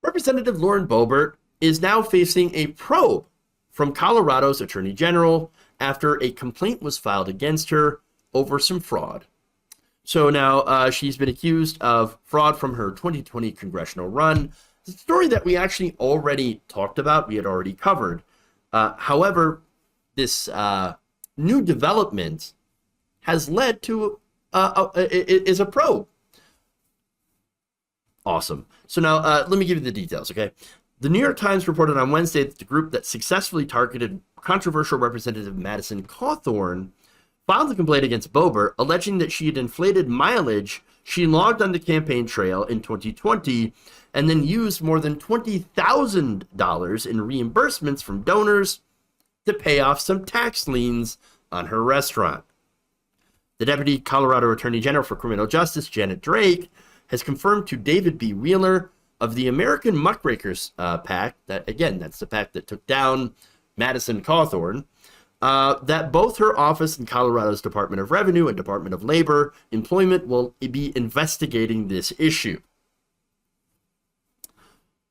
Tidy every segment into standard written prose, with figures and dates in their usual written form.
Representative Lauren Boebert is now facing a probe from Colorado's Attorney General after a complaint was filed against her over some fraud. So now she's been accused of fraud from her 2020 congressional run. It's a story that we actually already talked about. We had already covered. However, this new development has led to is a probe. Awesome. So now let me give you the details, okay? The New York Times reported on Wednesday that the group that successfully targeted controversial Representative Madison Cawthorn filed a complaint against Boebert, alleging that she had inflated mileage she logged on the campaign trail in 2020 and then used more than $20,000 in reimbursements from donors to pay off some tax liens on her restaurant. The Deputy Colorado Attorney General for Criminal Justice, Janet Drake, has confirmed to David B. Wheeler of the American Muckrakers PAC, that again, that's the PAC that took down Madison Cawthorn, that both her office and Colorado's Department of Revenue and Department of Labor Employment will be investigating this issue.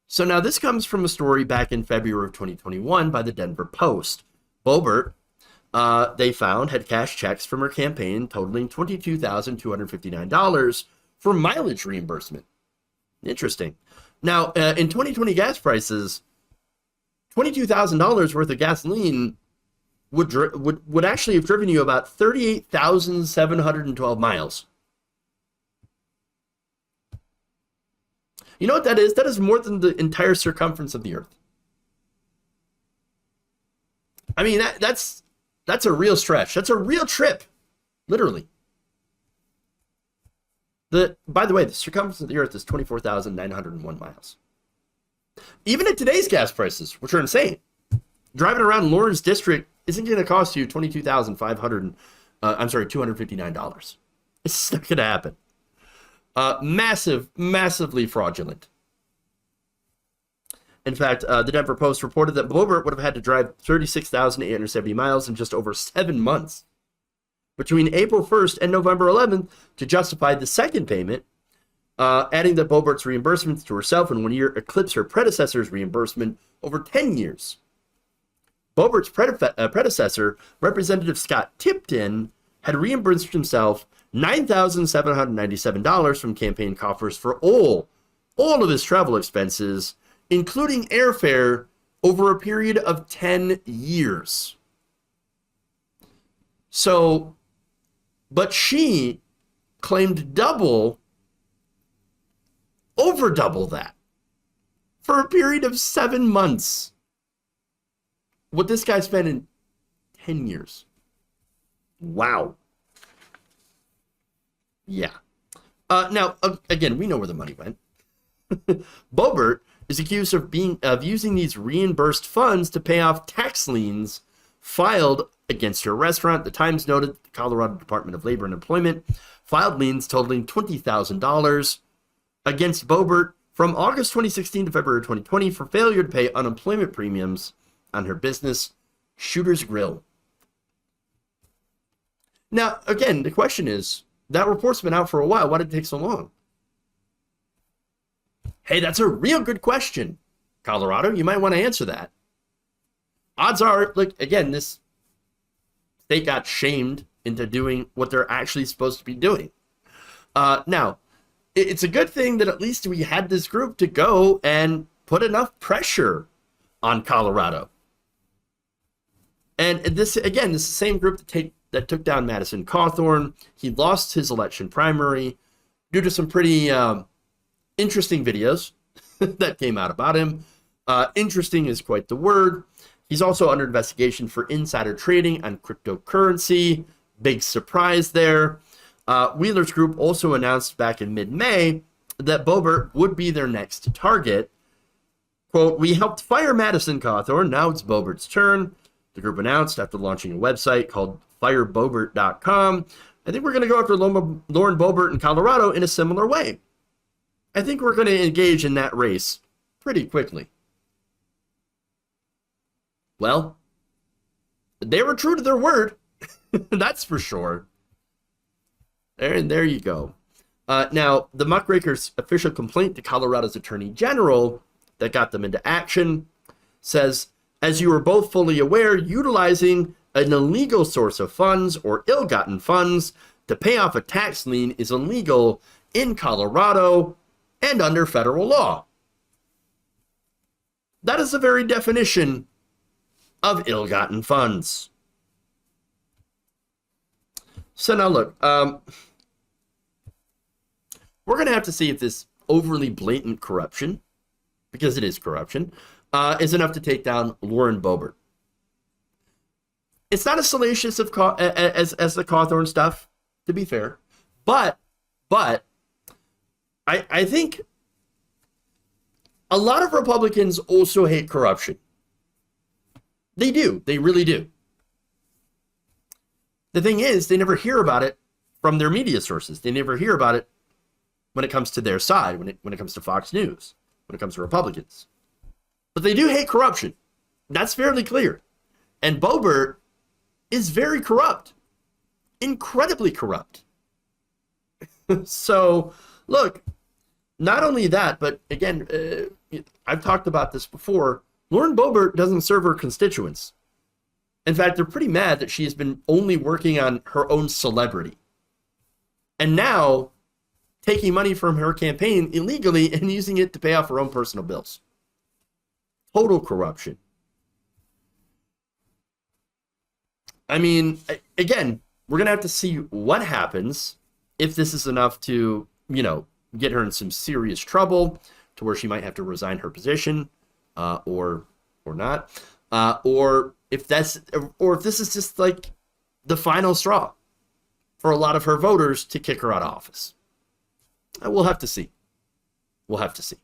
So now this comes from a story back in February of 2021 by the Denver Post. Boebert, they found, had cashed checks from her campaign totaling $22,259 for mileage reimbursement. Interesting. Now, in 2020 gas prices, $22,000 worth of gasoline would actually have driven you about 38,712 miles. You know what that is? That is more than the entire circumference of the Earth. I mean, that's a real stretch. That's a real trip, literally. By the way, the circumference of the Earth is 24,901 miles. Even at today's gas prices, which are insane, driving around Lawrence District isn't going to cost you $259. It's not going to happen. Massively fraudulent. In fact, the Denver Post reported that Boebert would have had to drive 36,870 miles in just over 7 months between April 1st and November 11th to justify the second payment, adding that Boebert's reimbursements to herself in 1 year eclipsed her predecessor's reimbursement over 10 years. Boebert's predecessor, Representative Scott Tipton, had reimbursed himself $9,797 from campaign coffers for all of his travel expenses, including airfare, over a period of 10 years. So, but she claimed over double that for a period of 7 months. What this guy spent in 10 years. Wow. Yeah. Now, again, we know where the money went. Boebert is accused of using these reimbursed funds to pay off tax liens filed against her restaurant. The Times noted that the Colorado Department of Labor and Employment filed liens totaling $20,000 against Boebert from August 2016 to February 2020 for failure to pay unemployment premiums on her business, Shooter's Grill. Now, again, the question is, that report's been out for a while. Why did it take so long? Hey, that's a real good question, Colorado. You might want to answer that. Odds are, like, again, this state got shamed into doing what they're actually supposed to be doing. Now, it's a good thing that at least we had this group to go and put enough pressure on Colorado. And this, again, this is the same group that took down Madison Cawthorn. He lost his election primary due to some pretty interesting videos that came out about him. Interesting is quite the word. He's also under investigation for insider trading on cryptocurrency. Big surprise there. Wheeler's group also announced back in mid-May that Boebert would be their next target. Quote, "We helped fire Madison Cawthorn. Now it's Boebert's turn." The group announced after launching a website called fireboebert.com. I think we're going to go after Lauren Boebert in Colorado in a similar way. I think we're going to engage in that race pretty quickly. Well, they were true to their word. That's for sure. There you go. Now, the Muckrakers' official complaint to Colorado's Attorney General that got them into action. Says, as you are both fully aware, utilizing an illegal source of funds or ill-gotten funds to pay off a tax lien is illegal in Colorado and under federal law. That is the very definition of ill-gotten funds. So now look, we're going to have to see if this overly blatant corruption, because it is corruption, is enough to take down Lauren Boebert. It's not as salacious as the Cawthorn stuff, to be fair, but I think a lot of Republicans also hate corruption. They do. They really do. The thing is, they never hear about it from their media sources. They never hear about it when it comes to their side, when it comes to Fox News, when it comes to Republicans. But they do hate corruption. That's fairly clear. And Boebert is very corrupt. Incredibly corrupt. So, look, not only that, but again, I've talked about this before. Lauren Boebert doesn't serve her constituents. In fact, they're pretty mad that she has been only working on her own celebrity. And now taking money from her campaign illegally and using it to pay off her own personal bills. Total corruption. I mean, again, we're going to have to see what happens if this is enough to, get her in some serious trouble to where she might have to resign her position, or not, or if this is just like the final straw for a lot of her voters to kick her out of office. We'll have to see. We'll have to see.